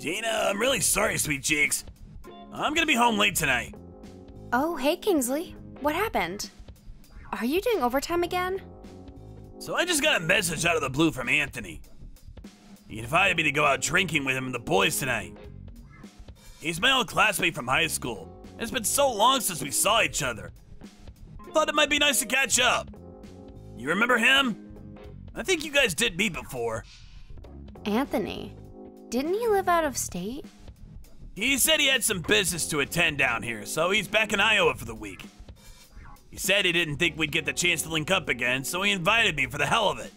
Gina, I'm really sorry, sweet cheeks. I'm gonna be home late tonight. Oh, hey Kingsley. What happened? Are you doing overtime again? So I just got a message out of the blue from Anthony. He invited me to go out drinking with him and the boys tonight. He's my old classmate from high school. It's been so long since we saw each other. Thought it might be nice to catch up. You remember him? I think you guys did meet before. Anthony? Didn't he live out of state? He said he had some business to attend down here, so he's back in Iowa for the week. He said he didn't think we'd get the chance to link up again, so he invited me for the hell of it.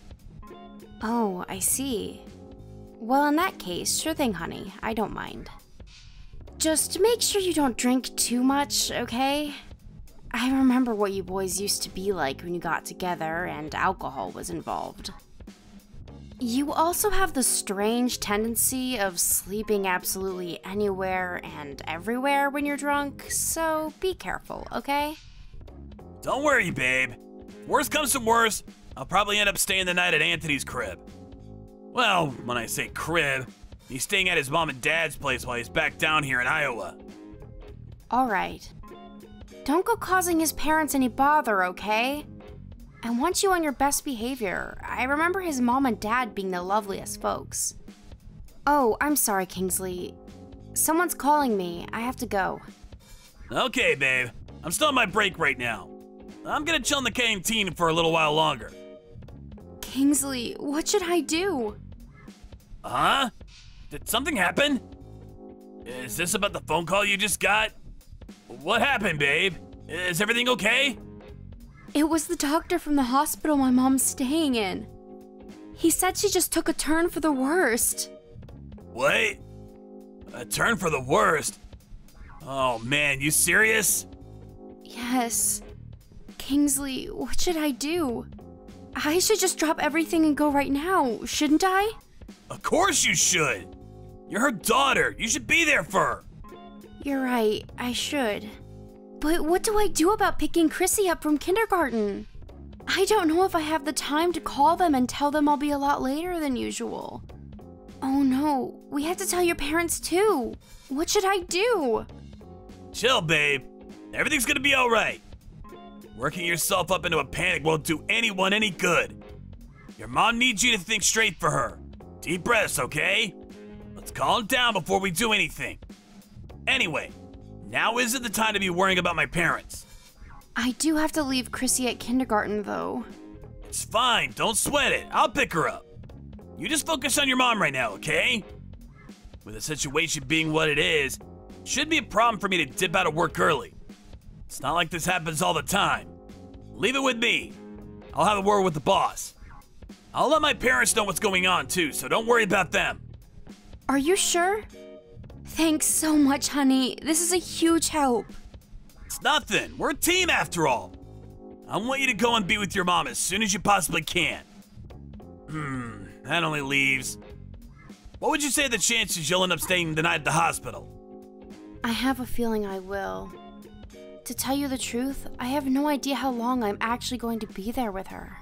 Oh, I see. Well, in that case, sure thing, honey. I don't mind. Just make sure you don't drink too much, okay? I remember what you boys used to be like when you got together and alcohol was involved. You also have the strange tendency of sleeping absolutely anywhere and everywhere when you're drunk, so be careful, okay? Don't worry, babe. Worst comes to worst, I'll probably end up staying the night at Anthony's crib. Well, when I say crib, he's staying at his mom and dad's place while he's back down here in Iowa. Alright. Don't go causing his parents any bother, okay? I want you on your best behavior. I remember his mom and dad being the loveliest folks. Oh, I'm sorry, Kingsley. Someone's calling me. I have to go. Okay, babe. I'm still on my break right now. I'm gonna chill in the canteen for a little while longer. Kingsley, what should I do? Huh? Did something happen? Is this about the phone call you just got? What happened, babe? Is everything okay? It was the doctor from the hospital my mom's staying in. He said she just took a turn for the worst. What? A turn for the worst? Oh man, you serious? Yes. Kingsley, what should I do? I should just drop everything and go right now, shouldn't I? Of course you should. You're her daughter. You should be there for her. You're right, I should. But what do I do about picking Chrissy up from kindergarten? I don't know if I have the time to call them and tell them I'll be a lot later than usual. Oh no, we have to tell your parents too. What should I do? Chill, babe. Everything's gonna be alright. Working yourself up into a panic won't do anyone any good. Your mom needs you to think straight for her. Deep breaths, okay? Let's calm down before we do anything. Anyway, now isn't the time to be worrying about my parents. I do have to leave Chrissy at kindergarten though. It's fine, don't sweat it. I'll pick her up. You just focus on your mom right now, okay? With the situation being what it is, shouldn't be a problem for me to dip out of work early. It's not like this happens all the time. Leave it with me. I'll have a word with the boss. I'll let my parents know what's going on too, so don't worry about them. Are you sure? Thanks so much, honey. This is a huge help. It's nothing. We're a team after all. I want you to go and be with your mom as soon as you possibly can. That only leaves. What would you say are the chances you'll end up staying the night at the hospital? I have a feeling I will. To tell you the truth, I have no idea how long I'm actually going to be there with her.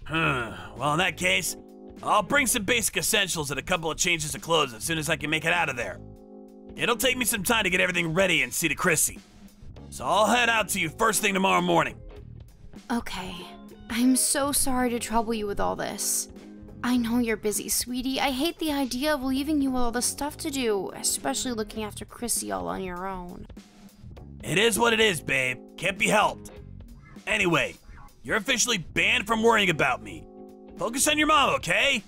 Well, in that case, I'll bring some basic essentials and a couple of changes of clothes as soon as I can make it out of there. It'll take me some time to get everything ready and see to Chrissy. So I'll head out to you first thing tomorrow morning. Okay. I'm so sorry to trouble you with all this. I know you're busy, sweetie. I hate the idea of leaving you with all the stuff to do, especially looking after Chrissy all on your own. It is what it is, babe. Can't be helped. Anyway, you're officially banned from worrying about me. Focus on your mom, okay?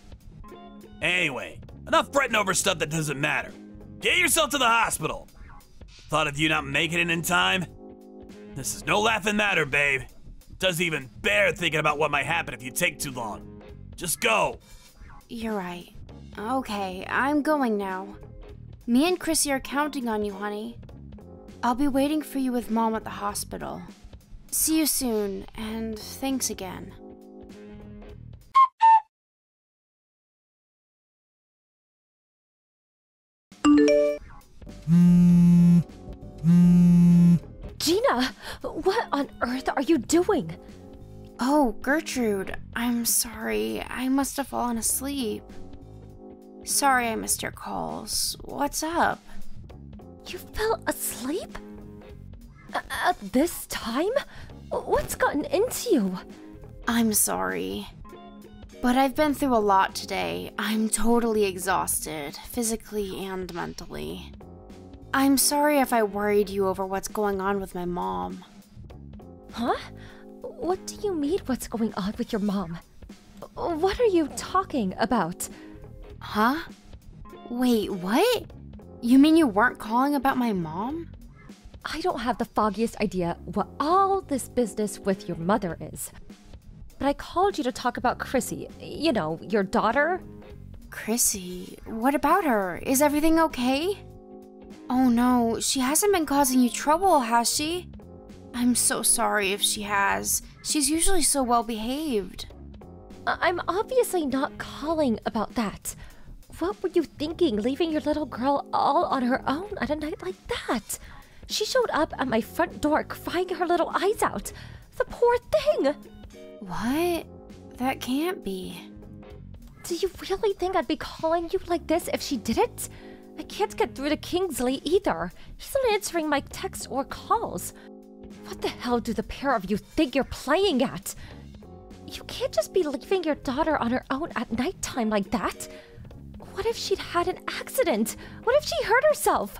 Anyway, enough fretting over stuff that doesn't matter. Get yourself to the hospital. Thought of you not making it in time? This is no laughing matter, babe. It doesn't even bear thinking about what might happen if you take too long. Just go. You're right. Okay, I'm going now. Me and Chrissy are counting on you, honey. I'll be waiting for you with Mom at the hospital. See you soon, and thanks again. Gina, what on earth are you doing? Oh, Gertrude, I'm sorry. I must have fallen asleep. Sorry I missed your calls. What's up? You fell asleep? At this time? What's gotten into you? I'm sorry. But I've been through a lot today. I'm totally exhausted, physically and mentally. I'm sorry if I worried you over what's going on with my mom. Huh? What do you mean what's going on with your mom? What are you talking about? Huh? Wait, what? You mean you weren't calling about my mom? I don't have the foggiest idea what all this business with your mother is. But I called you to talk about Chrissy. You know, your daughter. Chrissy? What about her? Is everything okay? Oh no, she hasn't been causing you trouble, has she? I'm so sorry if she has. She's usually so well behaved. I'm obviously not calling about that. What were you thinking, leaving your little girl all on her own at a night like that? She showed up at my front door crying her little eyes out. The poor thing! What? That can't be. Do you really think I'd be calling you like this if she didn't? I can't get through to Kingsley either. He's not answering my texts or calls. What the hell do the pair of you think you're playing at? You can't just be leaving your daughter on her own at nighttime like that. What if she'd had an accident? What if she hurt herself?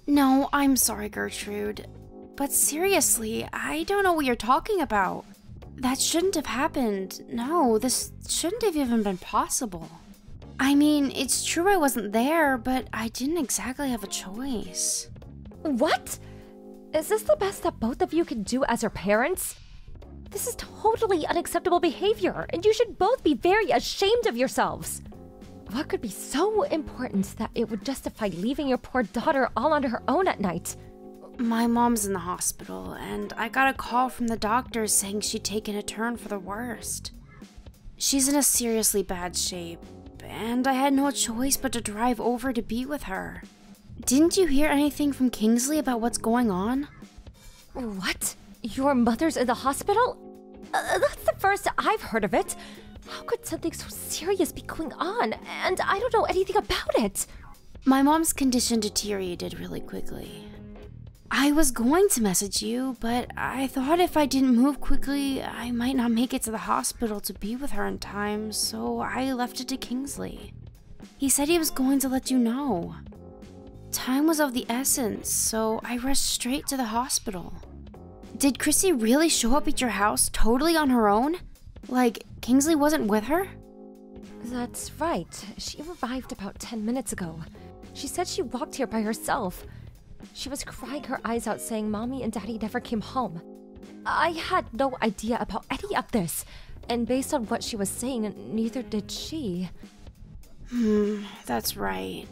No, I'm sorry, Gertrude. But seriously, I don't know what you're talking about. That shouldn't have happened. No, this shouldn't have even been possible. I mean, it's true I wasn't there, but I didn't exactly have a choice. What? Is this the best that both of you can do as her parents? This is totally unacceptable behavior, and you should both be very ashamed of yourselves. What could be so important that it would justify leaving your poor daughter all on her own at night? My mom's in the hospital, and I got a call from the doctors saying she'd taken a turn for the worst. She's in a seriously bad shape, and I had no choice but to drive over to be with her. Didn't you hear anything from Kingsley about what's going on? What? Your mother's in the hospital? That's the first I've heard of it. How could something so serious be going on? And I don't know anything about it. My mom's condition deteriorated really quickly. I was going to message you, but I thought if I didn't move quickly, I might not make it to the hospital to be with her in time, so I left it to Kingsley. He said he was going to let you know. Time was of the essence, so I rushed straight to the hospital. Did Chrissy really show up at your house totally on her own? Like, Kingsley wasn't with her? That's right. She arrived about 10 minutes ago. She said she walked here by herself. She was crying her eyes out saying Mommy and Daddy never came home. I had no idea about any of this, and based on what she was saying, neither did she. That's right.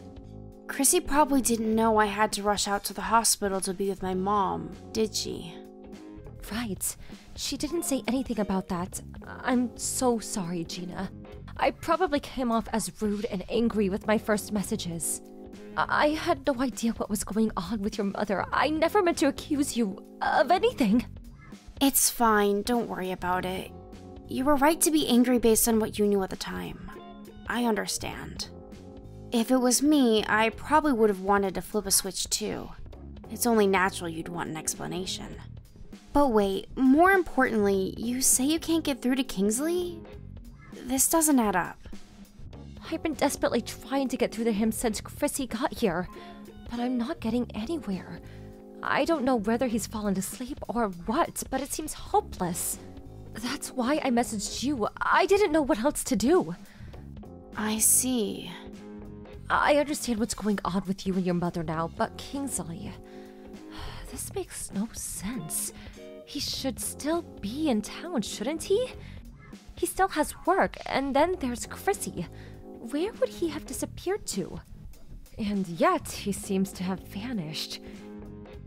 Chrissy probably didn't know I had to rush out to the hospital to be with my mom, did she? Right. She didn't say anything about that. I'm so sorry, Gina. I probably came off as rude and angry with my first messages. I had no idea what was going on with your mother. I never meant to accuse you of anything. It's fine, don't worry about it. You were right to be angry based on what you knew at the time. I understand. If it was me, I probably would have wanted to flip a switch too. It's only natural you'd want an explanation. But wait, more importantly, you say you can't get through to Kingsley? This doesn't add up. I've been desperately trying to get through to him since Chrissy got here, but I'm not getting anywhere. I don't know whether he's fallen asleep or what, but it seems hopeless. That's why I messaged you. I didn't know what else to do. I see. I understand what's going on with you and your mother now, but Kingsley... This makes no sense. He should still be in town, shouldn't he? He still has work, and then there's Chrissy. Where would he have disappeared to? And yet, he seems to have vanished.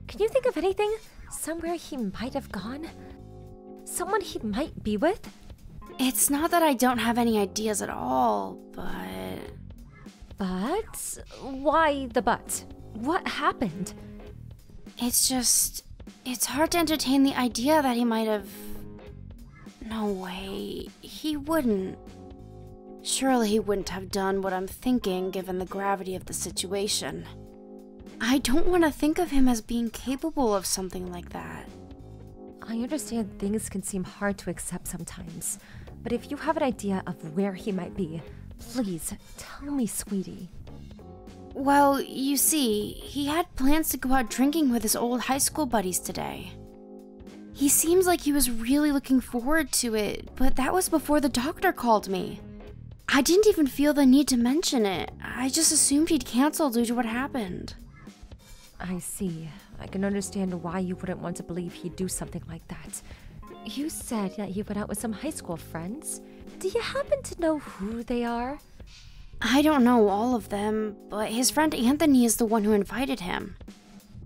Can you think of anything? Somewhere he might have gone? Someone he might be with? It's not that I don't have any ideas at all, but... But? Why the but? What happened? It's just... It's hard to entertain the idea that he might have... No way. He wouldn't. Surely he wouldn't have done what I'm thinking given the gravity of the situation. I don't want to think of him as being capable of something like that. I understand things can seem hard to accept sometimes, but if you have an idea of where he might be, please tell me, sweetie. Well, you see, he had plans to go out drinking with his old high school buddies today. He seems like he was really looking forward to it, but that was before the doctor called me. I didn't even feel the need to mention it. I just assumed he'd cancel due to what happened. I see. I can understand why you wouldn't want to believe he'd do something like that. You said that he went out with some high school friends. Do you happen to know who they are? I don't know all of them, but his friend Anthony is the one who invited him.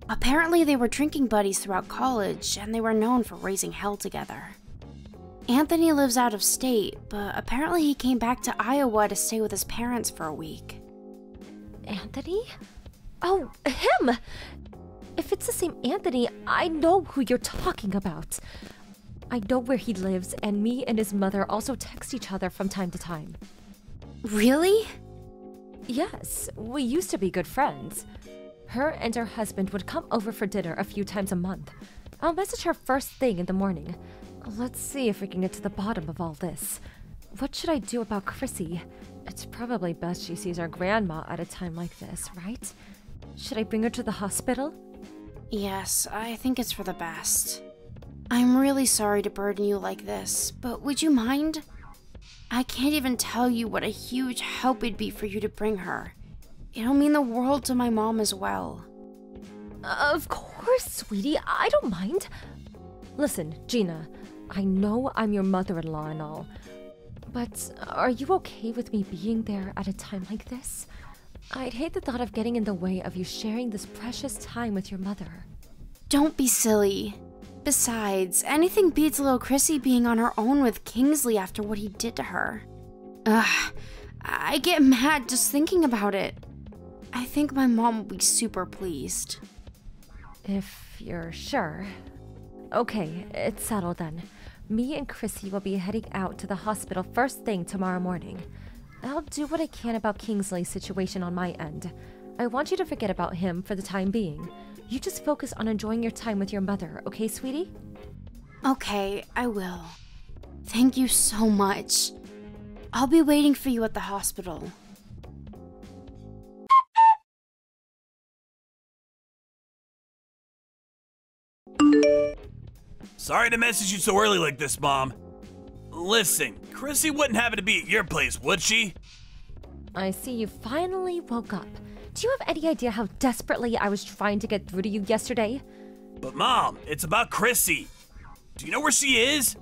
Apparently they were drinking buddies throughout college, and they were known for raising hell together. Anthony lives out of state, but apparently he came back to Iowa to stay with his parents for a week. Anthony? Oh, him! If it's the same Anthony, I know who you're talking about. I know where he lives, and me and his mother also text each other from time to time. Really? Yes, we used to be good friends. Her and her husband would come over for dinner a few times a month. I'll message her first thing in the morning. Let's see if we can get to the bottom of all this. What should I do about Chrissy? It's probably best she sees her grandma at a time like this, right? Should I bring her to the hospital? Yes, I think it's for the best. I'm really sorry to burden you like this, but would you mind? I can't even tell you what a huge help it'd be for you to bring her. It'll mean the world to my mom as well. Of course, sweetie, I don't mind. Listen, Gina, I know I'm your mother-in-law and all, but are you okay with me being there at a time like this? I'd hate the thought of getting in the way of you sharing this precious time with your mother. Don't be silly. Besides, anything beats little Chrissy being on her own with Kingsley after what he did to her. Ugh, I get mad just thinking about it. I think my mom will be super pleased. If you're sure. Okay, it's settled then. Me and Chrissy will be heading out to the hospital first thing tomorrow morning. I'll do what I can about Kingsley's situation on my end. I want you to forget about him for the time being. You just focus on enjoying your time with your mother, okay, sweetie? Okay, I will. Thank you so much. I'll be waiting for you at the hospital. Sorry to message you so early like this, Mom. Listen, Chrissy wouldn't happen to be at your place, would she? I see you finally woke up. Do you have any idea how desperately I was trying to get through to you yesterday? But Mom, it's about Chrissy. Do you know where she is?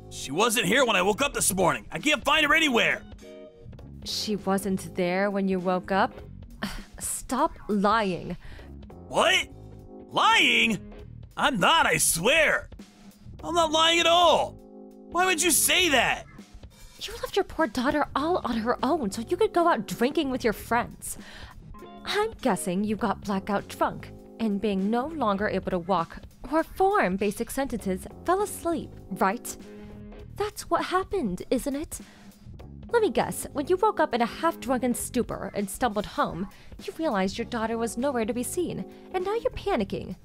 She wasn't here when I woke up this morning. I can't find her anywhere. She wasn't there when you woke up? Stop lying. What? Lying? I'm not, I swear. I'm not lying at all. Why would you say that? You left your poor daughter all on her own so you could go out drinking with your friends. I'm guessing you got blackout drunk, and being no longer able to walk or form basic sentences, fell asleep, right? That's what happened, isn't it? Let me guess, when you woke up in a half-drunken stupor and stumbled home, you realized your daughter was nowhere to be seen, and now you're panicking.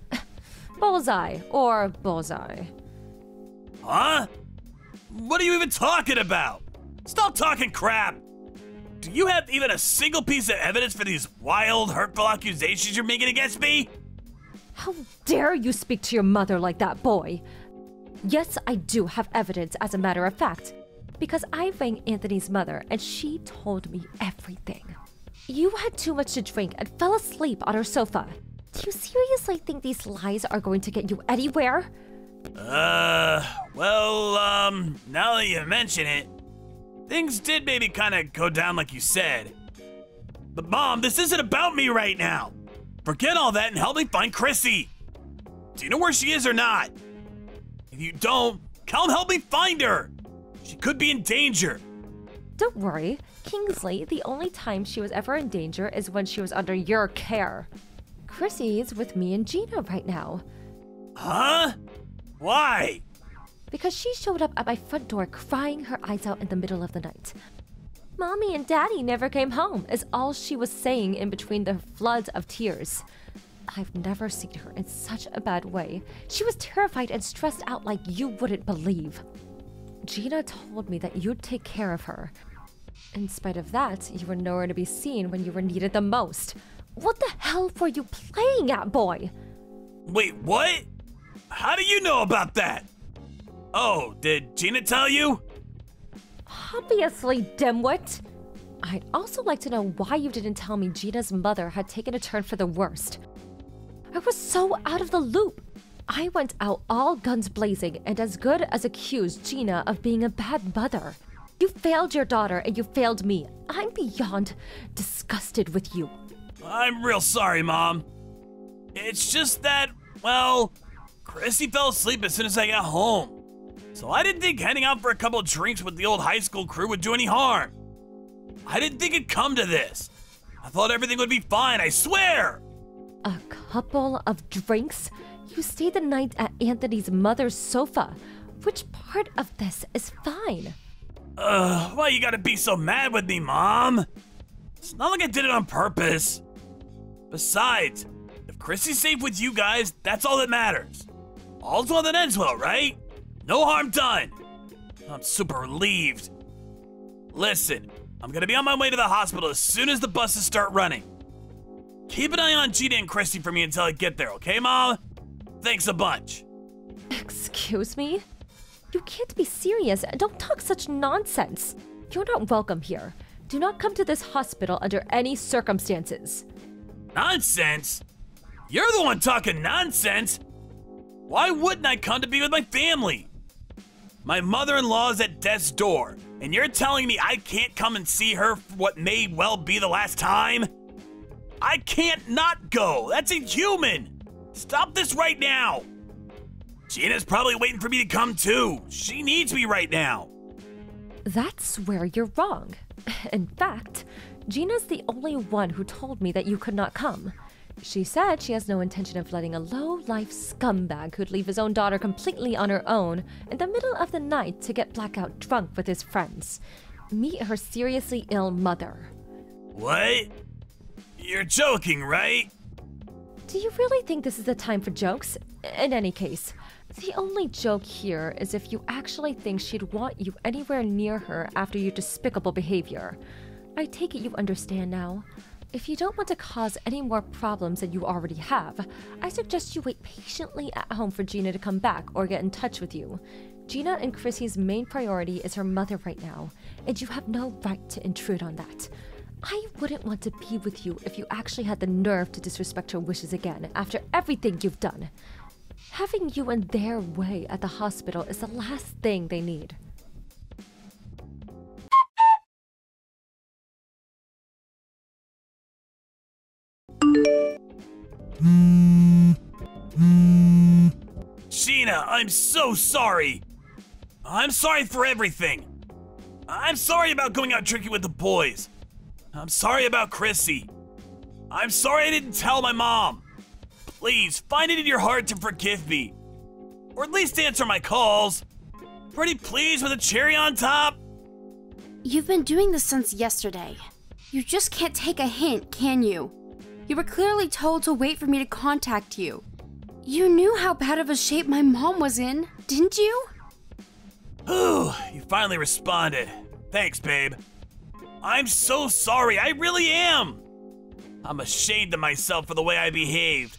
Bullseye, or bullseye. Huh? What are you even talking about? Stop talking crap! Do you have even a single piece of evidence for these wild, hurtful accusations you're making against me? How dare you speak to your mother like that, boy? Yes, I do have evidence, as a matter of fact, because I rang Anthony's mother and she told me everything. You had too much to drink and fell asleep on her sofa. Do you seriously think these lies are going to get you anywhere? Now that you mention it, things did maybe kind of go down like you said. But Mom, this isn't about me right now. Forget all that and help me find Chrissy. Do you know where she is or not? If you don't, come help me find her. She could be in danger. Don't worry, Kingsley, the only time she was ever in danger is when she was under your care. Chrissy is with me and Gina right now. Huh? Why? Because she showed up at my front door crying her eyes out in the middle of the night. Mommy and Daddy never came home, is all she was saying in between the floods of tears. I've never seen her in such a bad way. She was terrified and stressed out like you wouldn't believe. Gina told me that you'd take care of her. In spite of that, you were nowhere to be seen when you were needed the most. What the hell were you playing at, boy? Wait, what? How do you know about that? Oh, did Gina tell you? Obviously, dimwit. I'd also like to know why you didn't tell me Gina's mother had taken a turn for the worst. I was so out of the loop. I went out all guns blazing and as good as accused Gina of being a bad mother. You failed your daughter and you failed me. I'm beyond disgusted with you. I'm real sorry, Mom. It's just that, well, Chrissy fell asleep as soon as I got home. So I didn't think heading out for a couple of drinks with the old high school crew would do any harm. I didn't think it'd come to this. I thought everything would be fine, I swear! A couple of drinks? You stayed the night at Anthony's mother's sofa. Which part of this is fine? Why you gotta be so mad with me, Mom? It's not like I did it on purpose. Besides, if Chrissy's safe with you guys, that's all that matters. All's well that ends well, right? No harm done. I'm super relieved. Listen, I'm gonna be on my way to the hospital as soon as the buses start running. Keep an eye on Gina and Chrissy for me until I get there, okay, Mom? Thanks a bunch. Excuse me? You can't be serious. Don't talk such nonsense. You're not welcome here. Do not come to this hospital under any circumstances. Nonsense? You're the one talking nonsense. Why wouldn't I come to be with my family? My mother-in-law is at death's door, and you're telling me I can't come and see her for what may well be the last time? I can't not go. That's inhuman. Stop this right now. Gina's probably waiting for me to come too. She needs me right now. That's where you're wrong. In fact, Gina's the only one who told me that you could not come. She said she has no intention of letting a low-life scumbag who'd leave his own daughter completely on her own in the middle of the night to get blackout drunk with his friends. Meet her seriously ill mother. What? You're joking, right? Do you really think this is the time for jokes? In any case, the only joke here is if you actually think she'd want you anywhere near her after your despicable behavior. I take it you understand now. If you don't want to cause any more problems than you already have, I suggest you wait patiently at home for Gina to come back or get in touch with you. Gina and Chrissy's main priority is her mother right now, and you have no right to intrude on that. I wouldn't want to be with you if you actually had the nerve to disrespect her wishes again after everything you've done. Having you in their way at the hospital is the last thing they need. Gina, I'm so sorry. I'm sorry for everything. I'm sorry about going out drinking with the boys. I'm sorry about Chrissy. I'm sorry I didn't tell my mom. Please, find it in your heart to forgive me. Or at least answer my calls. Pretty please with a cherry on top? You've been doing this since yesterday. You just can't take a hint, can you? You were clearly told to wait for me to contact you. You knew how bad of a shape my mom was in, didn't you? Ooh, you finally responded. Thanks, babe. I'm so sorry, I really am. I'm ashamed of myself for the way I behaved.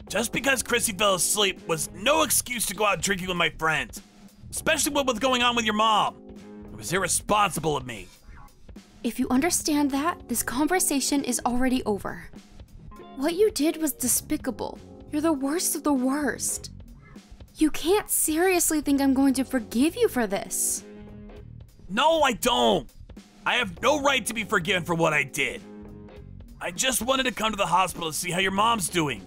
Just because Chrissy fell asleep was no excuse to go out drinking with my friends, especially what was going on with your mom. It was irresponsible of me. If you understand that, this conversation is already over. What you did was despicable. You're the worst of the worst. You can't seriously think I'm going to forgive you for this. No, I don't. I have no right to be forgiven for what I did. I just wanted to come to the hospital to see how your mom's doing.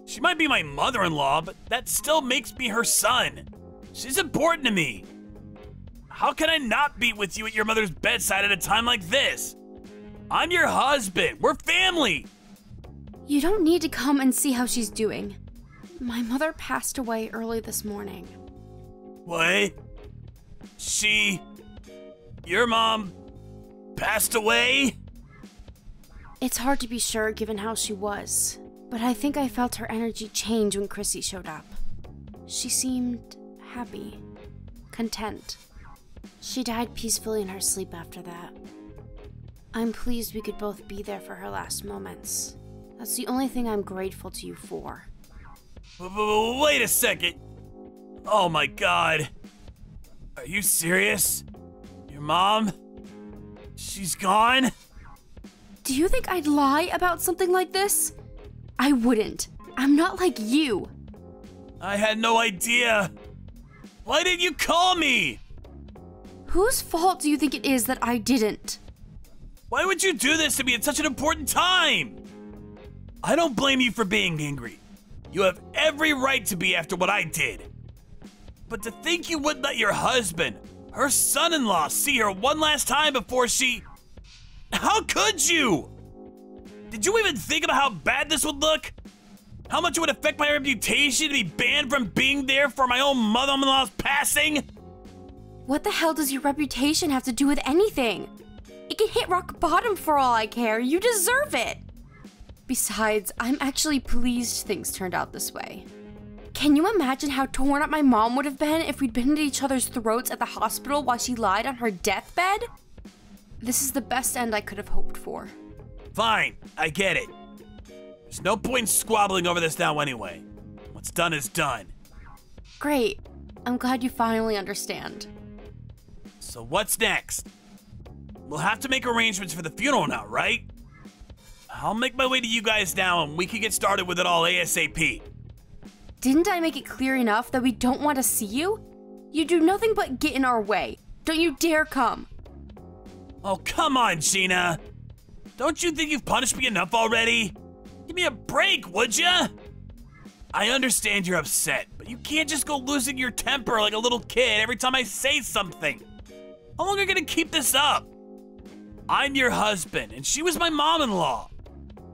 She might be my mother-in-law, but that still makes me her son. She's important to me. How can I not be with you at your mother's bedside at a time like this? I'm your husband. We're family. You don't need to come and see how she's doing. My mother passed away early this morning. What? Your mom passed away? It's hard to be sure given how she was, but I think I felt her energy change when Chrissy showed up. She seemed happy, content. She died peacefully in her sleep after that. I'm pleased we could both be there for her last moments. That's the only thing I'm grateful to you for. Wait a second. Oh my god. Are you serious? Your mom? She's gone? Do you think I'd lie about something like this? I wouldn't. I'm not like you. I had no idea. Why didn't you call me? Whose fault do you think it is that I didn't? Why would you do this to me at such an important time? I don't blame you for being angry. You have every right to be after what I did. But to think you would let your husband, her son-in-law, see her one last time before she... How could you? Did you even think about how bad this would look? How much it would affect my reputation to be banned from being there for my own mother-in-law's passing? What the hell does your reputation have to do with anything? It can hit rock bottom for all I care. You deserve it. Besides, I'm actually pleased things turned out this way. Can you imagine how torn up my mom would have been if we'd been at each other's throats at the hospital while she lied on her deathbed? This is the best end I could have hoped for. Fine, I get it. There's no point in squabbling over this now anyway. What's done is done. Great. I'm glad you finally understand. So what's next? We'll have to make arrangements for the funeral now, right? I'll make my way to you guys now and we can get started with it all ASAP. Didn't I make it clear enough that we don't want to see you? You do nothing but get in our way. Don't you dare come. Oh, come on, Gina. Don't you think you've punished me enough already? Give me a break, would ya? I understand you're upset, but you can't just go losing your temper like a little kid every time I say something. How long are you gonna keep this up? I'm your husband, and she was my mom-in-law.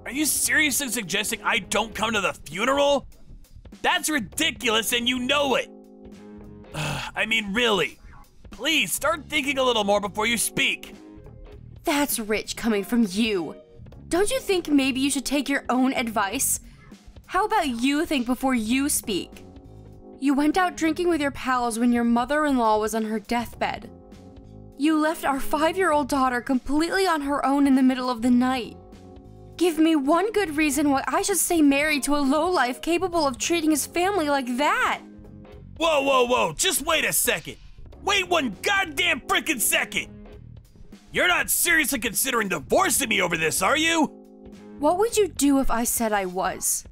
Are you seriously suggesting I don't come to the funeral? That's ridiculous, and you know it. I mean, really. Please, start thinking a little more before you speak. That's rich coming from you. Don't you think maybe you should take your own advice? How about you think before you speak? You went out drinking with your pals when your mother-in-law was on her deathbed. You left our 5-year-old daughter completely on her own in the middle of the night. Give me one good reason why I should stay married to a lowlife capable of treating his family like that. Whoa, just wait a second. Wait one goddamn freaking second. You're not seriously considering divorcing me over this, are you? What would you do if I said I was?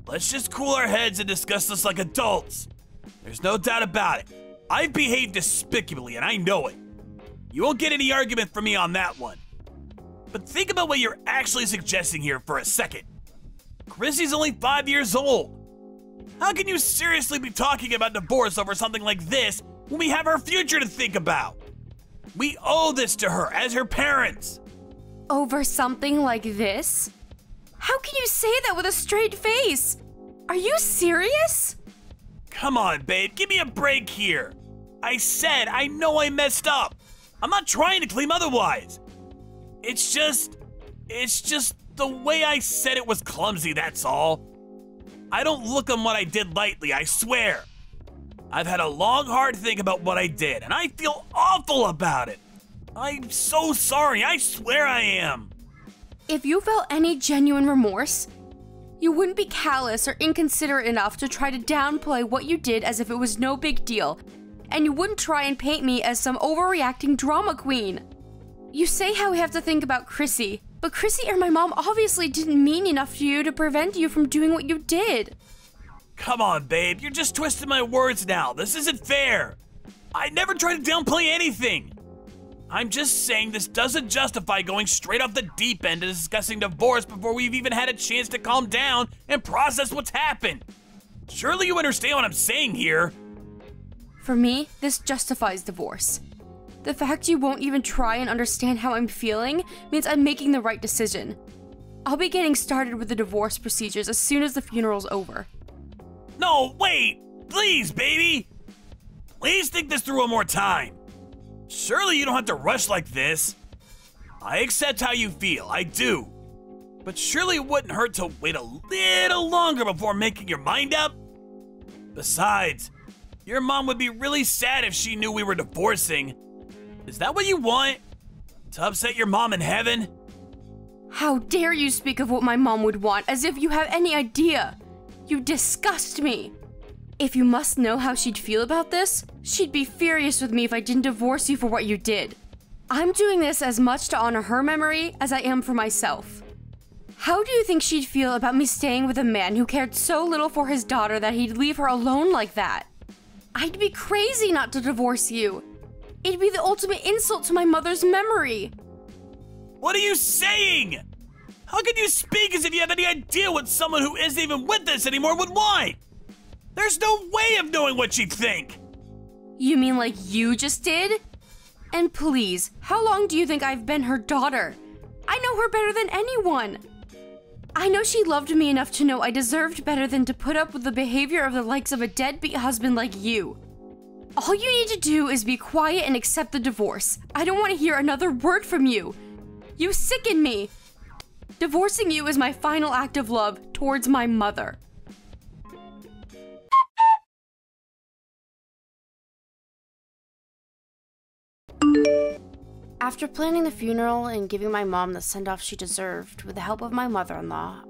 Let's just cool our heads and discuss this like adults. There's no doubt about it. I've behaved despicably and I know it. You won't get any argument from me on that one. But think about what you're actually suggesting here for a second. Chrissy's only 5 years old. How can you seriously be talking about divorce over something like this when we have our future to think about? We owe this to her as her parents. Over something like this? How can you say that with a straight face? Are you serious? Come on, babe, give me a break here. I said I know I messed up. I'm not trying to claim otherwise. It's just the way I said it was clumsy, that's all. I don't look on what I did lightly, I swear. I've had a long, hard think about what I did, and I feel awful about it. I'm so sorry, I swear I am. If you felt any genuine remorse, you wouldn't be callous or inconsiderate enough to try to downplay what you did as if it was no big deal, and you wouldn't try and paint me as some overreacting drama queen. You say how we have to think about Chrissy, but Chrissy or my mom obviously didn't mean enough to you to prevent you from doing what you did. Come on, babe, you're just twisting my words now. This isn't fair. I never tried to downplay anything. I'm just saying this doesn't justify going straight off the deep end and discussing divorce before we've even had a chance to calm down and process what's happened. Surely you understand what I'm saying here. For me, this justifies divorce. The fact you won't even try and understand how I'm feeling means I'm making the right decision. I'll be getting started with the divorce procedures as soon as the funeral's over. No, wait! Please, baby! Please think this through one more time. Surely you don't have to rush like this. I accept how you feel, I do. But surely it wouldn't hurt to wait a little longer before making your mind up? Besides, your mom would be really sad if she knew we were divorcing. Is that what you want? To upset your mom in heaven? How dare you speak of what my mom would want as if you have any idea? You disgust me. If you must know how she'd feel about this, she'd be furious with me if I didn't divorce you for what you did. I'm doing this as much to honor her memory as I am for myself. How do you think she'd feel about me staying with a man who cared so little for his daughter that he'd leave her alone like that? I'd be crazy not to divorce you. It'd be the ultimate insult to my mother's memory. What are you saying? How can you speak as if you have any idea what someone who isn't even with us anymore would want? There's no way of knowing what she'd think. You mean like you just did? And please, how long do you think I've been her daughter? I know her better than anyone. I know she loved me enough to know I deserved better than to put up with the behavior of the likes of a deadbeat husband like you. All you need to do is be quiet and accept the divorce. I don't want to hear another word from you. You sicken me. Divorcing you is my final act of love towards my mother. After planning the funeral and giving my mom the send-off she deserved with the help of my mother-in-law,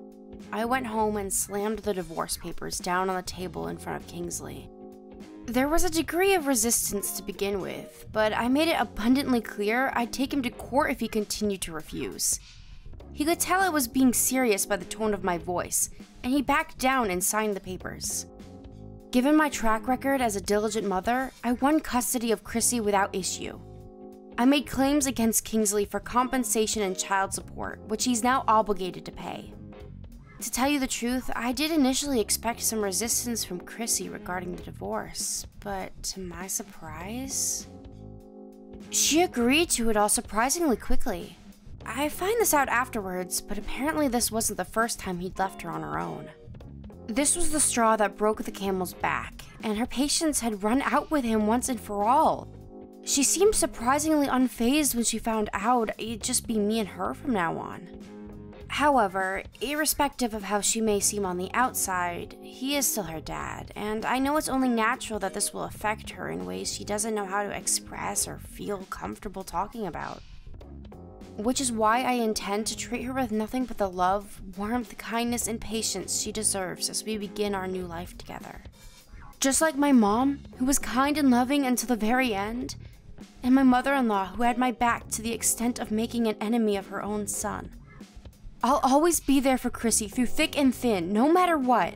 I went home and slammed the divorce papers down on the table in front of Kingsley. There was a degree of resistance to begin with, but I made it abundantly clear I'd take him to court if he continued to refuse. He could tell I was being serious by the tone of my voice, and he backed down and signed the papers. Given my track record as a diligent mother, I won custody of Chrissy without issue. I made claims against Kingsley for compensation and child support, which he's now obligated to pay. To tell you the truth, I did initially expect some resistance from Chrissy regarding the divorce, but to my surprise, she agreed to it all surprisingly quickly. I find this out afterwards, but apparently this wasn't the first time he'd left her on her own. This was the straw that broke the camel's back, and her patience had run out with him once and for all. She seemed surprisingly unfazed when she found out it'd just be me and her from now on. However, irrespective of how she may seem on the outside, he is still her dad, and I know it's only natural that this will affect her in ways she doesn't know how to express or feel comfortable talking about. Which is why I intend to treat her with nothing but the love, warmth, kindness, and patience she deserves as we begin our new life together. Just like my mom, who was kind and loving until the very end, and my mother-in-law, who had my back to the extent of making an enemy of her own son. I'll always be there for Chrissy through thick and thin, no matter what.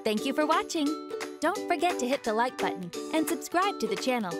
Thank you for watching. Don't forget to hit the like button and subscribe to the channel.